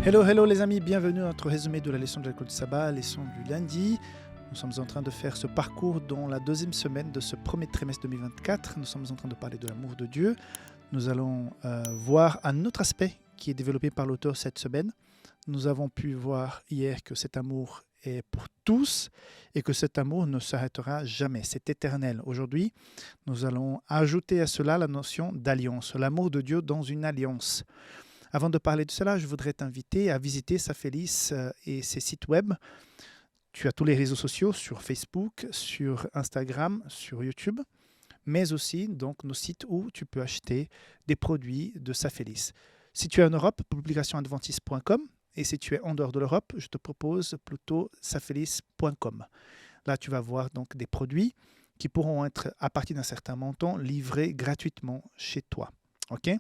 Hello, hello les amis, bienvenue à notre résumé de la leçon de l'école du sabbat, leçon du lundi. Nous sommes en train de faire ce parcours dans la deuxième semaine de ce premier trimestre 2024. Nous sommes en train de parler de l'amour de Dieu. Nous allons voir un autre aspect qui est développé par l'auteur cette semaine. Nous avons pu voir hier que cet amour est pour tous et que cet amour ne s'arrêtera jamais, c'est éternel. Aujourd'hui, nous allons ajouter à cela la notion d'alliance, l'amour de Dieu dans une alliance. Avant de parler de cela, je voudrais t'inviter à visiter Safelis et ses sites web. Tu as tous les réseaux sociaux sur Facebook, sur Instagram, sur YouTube, mais aussi donc nos sites où tu peux acheter des produits de Safelis. Si tu es en Europe, publicationadventiste.com, et si tu es en dehors de l'Europe, je te propose plutôt safelis.com. Là, tu vas voir donc des produits qui pourront être, à partir d'un certain montant, livrés gratuitement chez toi. OK ?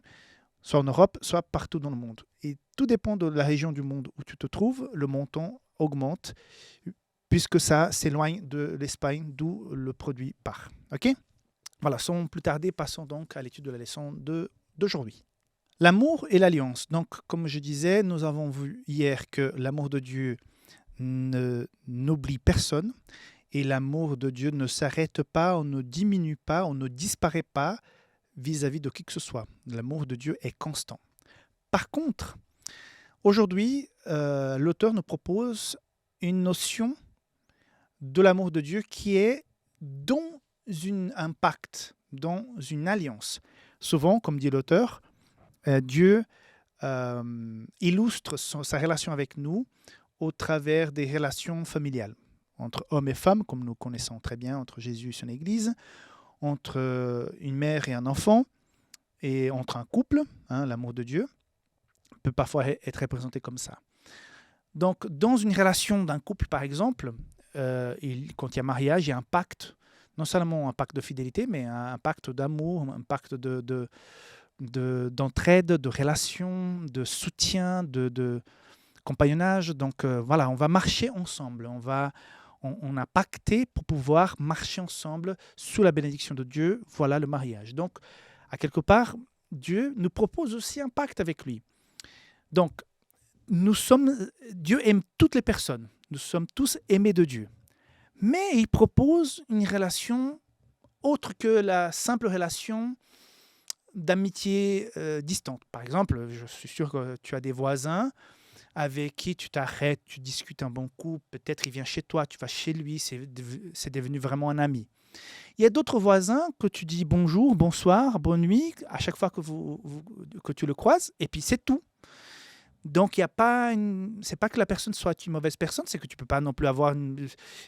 Soit en Europe, soit partout dans le monde. Et tout dépend de la région du monde où tu te trouves, le montant augmente puisque ça s'éloigne de l'Espagne d'où le produit part. OK ? Voilà, sans plus tarder, passons donc à l'étude de la leçon d'aujourd'hui. L'amour et l'alliance. Donc, comme je disais, nous avons vu hier que l'amour de Dieu n'oublie personne et l'amour de Dieu ne s'arrête pas, on ne diminue pas, on ne disparaît pas vis-à-vis de qui que ce soit. L'amour de Dieu est constant. Par contre, aujourd'hui, l'auteur nous propose une notion de l'amour de Dieu qui est dans un pacte, dans une alliance. Souvent, comme dit l'auteur, Dieu illustre sa relation avec nous au travers des relations familiales, entre hommes et femmes, comme nous connaissons très bien, entre Jésus et son Église, entre une mère et un enfant, et entre un couple, l'amour de Dieu, peut parfois être représenté comme ça. Donc, dans une relation d'un couple, par exemple, quand il y a mariage, il y a un pacte, non seulement un pacte de fidélité, mais un pacte d'amour, un pacte d'entraide, de relation, de soutien, de compagnonnage. Donc, voilà, on va marcher ensemble, on a pacté pour pouvoir marcher ensemble sous la bénédiction de Dieu. Voilà le mariage. Donc, à quelque part, Dieu nous propose aussi un pacte avec lui. Donc, Dieu aime toutes les personnes. Nous sommes tous aimés de Dieu. Mais il propose une relation autre que la simple relation d'amitié distante. Par exemple, je suis sûr que tu as des voisins avec qui tu t'arrêtes, tu discutes un bon coup, peut-être il vient chez toi, tu vas chez lui, c'est devenu vraiment un ami. Il y a d'autres voisins que tu dis bonjour, bonsoir, bonne nuit, à chaque fois que tu le croises, et puis c'est tout. Donc, c'est pas que la personne soit une mauvaise personne, c'est que tu ne peux pas non plus avoir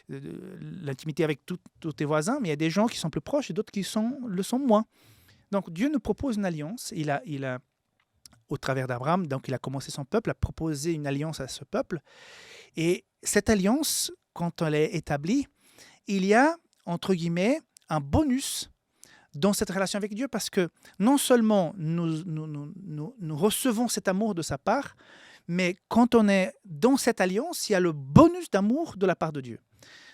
l'intimité avec tous tes voisins, mais il y a des gens qui sont plus proches et d'autres qui le sont moins. Donc, Dieu nous propose une alliance, il a au travers d'Abraham, donc il a commencé son peuple, a proposé une alliance à ce peuple. Et cette alliance, quand elle est établie, il y a, entre guillemets, un bonus dans cette relation avec Dieu parce que non seulement nous recevons cet amour de sa part, mais quand on est dans cette alliance, il y a le bonus d'amour de la part de Dieu.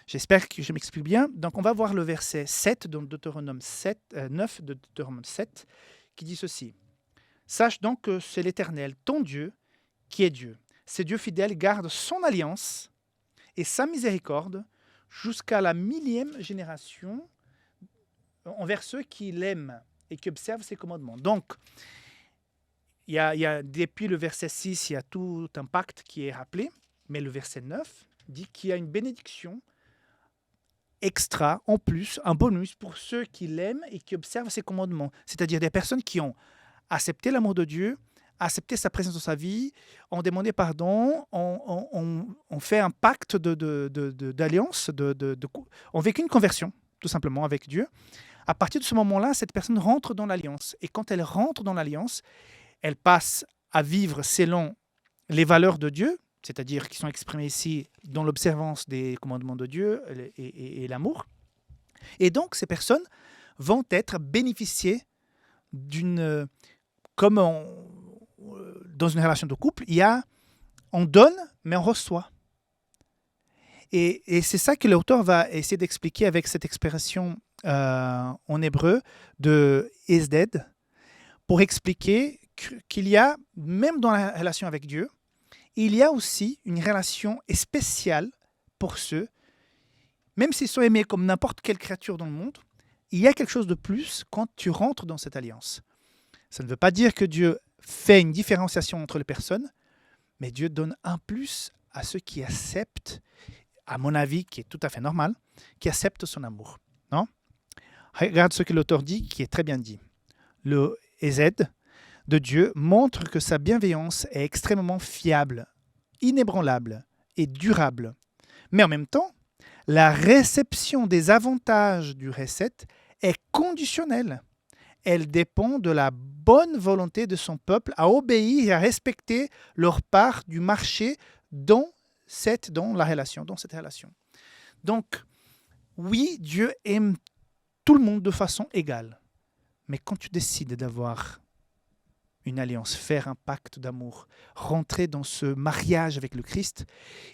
J'espère que je m'explique bien. Donc on va voir le verset 7 de Deutéronome 9 de Deutéronome 7 qui dit ceci. Sache donc que c'est l'Éternel, ton Dieu, qui est Dieu. C'est Dieu fidèle, garde son alliance et sa miséricorde jusqu'à la 1000e génération envers ceux qui l'aiment et qui observent ses commandements. Donc, il y a, depuis le verset 6, il y a tout un pacte qui est rappelé, mais le verset 9 dit qu'il y a une bénédiction extra, en plus, un bonus pour ceux qui l'aiment et qui observent ses commandements, c'est-à-dire des personnes qui ont accepté l'amour de Dieu, accepté sa présence dans sa vie, ont demandé pardon, ont fait un pacte d'alliance, ont vécu une conversion, tout simplement, avec Dieu. À partir de ce moment-là, cette personne rentre dans l'alliance. Et quand elle rentre dans l'alliance, elle passe à vivre selon les valeurs de Dieu, c'est-à-dire qui sont exprimées ici dans l'observance des commandements de Dieu et l'amour. Et donc, ces personnes vont être bénéficiées d'une... Comme dans une relation de couple, on donne, mais on reçoit. Et c'est ça que l'auteur va essayer d'expliquer avec cette expression en hébreu de « esded » pour expliquer qu'il y a, même dans la relation avec Dieu, il y a aussi une relation spéciale pour ceux, même s'ils sont aimés comme n'importe quelle créature dans le monde, il y a quelque chose de plus quand tu rentres dans cette alliance. Ça ne veut pas dire que Dieu fait une différenciation entre les personnes, mais Dieu donne un plus à ceux qui acceptent, à mon avis, qui est tout à fait normal, qui acceptent son amour. Non? Regarde ce que l'auteur dit, qui est très bien dit. Le EZ de Dieu montre que sa bienveillance est extrêmement fiable, inébranlable et durable. Mais en même temps, la réception des avantages du recette est conditionnelle. Elle dépend de la bonne volonté de son peuple à obéir et à respecter leur part du marché dans cette relation. Donc, oui, Dieu aime tout le monde de façon égale. Mais quand tu décides d'avoir une alliance, faire un pacte d'amour, rentrer dans ce mariage avec le Christ,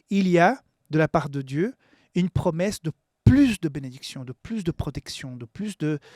il y a, de la part de Dieu, une promesse de plus de bénédiction, de plus de protection, de plus de